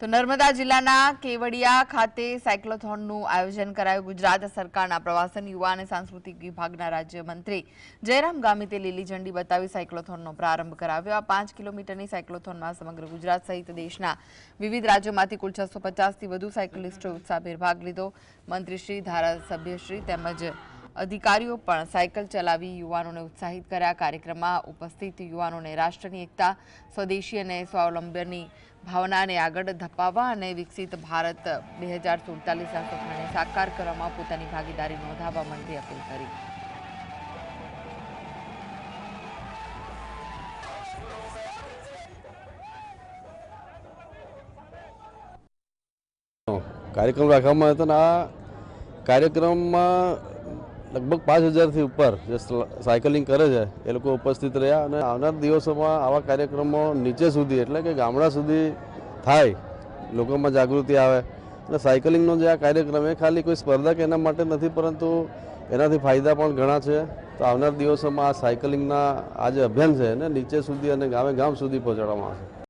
તો નર્મદા જિલ્લાના કેવડિયા ખાતે સાયક્લોથોનનું આયોજન કરાયું। ગુજરાત સરકારના પ્રવાસન યુવા અને સાંસ્કૃતિક વિભાગના રાજ્યમંત્રી જયરામ ગામિતે લીલી ઝંડી બતાવી સાયક્લોથોનનો પ્રારંભ કરાવ્યો। આ 5 કિલોમીટરની સાયક્લોથોનમાં સમગ્ર ગુજરાત સહિત દેશના વિવિધ રાજ્યોમાંથી કુલ 650થી વધુ સાયકલિસ્ટોએ ઉત્સાહભેર ભાગ લીધો। મંત્રીશ્રી, ધારાસભ્યશ્રી તેમજ अधिकारीओ पण साइकल चलावी युवानोने उत्साहित कर्या। कार्यक्रमમાં ઉપસ્થિત યુવાનોને રાષ્ટ્રની એકતા, સ્વદેશી અને સ્વાવલંબનની ભાવનાને આગળ ધપાવવા અને વિકસિત ભારત 2047ના સપનાને સાકાર કરવામાં પોતાની ભાગીદારી નોંધાવવા મંત્રીએ અપીલ કરી। कार्यक्रम રાખવામાં હતો ને આ કાર્યક્રમમાં लगभग 5000 થી ઉપર જે સાયકલિંગ કરે છે એ લોકો ઉપસ્થિત રહ્યા અને આવનાર દિવસોમાં આવા કાર્યક્રમો નીચે સુધી એટલે કે ગામડા સુધી થાય, લોકોમાં જાગૃતિ આવે અને સાયકલિંગનો જે આ કાર્યક્રમ એ ખાલી કોઈ સ્પર્ધા કે એના માટે નથી, પરંતુ એનાથી ફાયદા પણ ઘણા છે। તો આવનાર દિવસોમાં આ સાયકલિંગના આ જે અભિયાન છે એને નીચે સુધી અને ગામે ગામ સુધી પહોંચાડવામાં આવશે।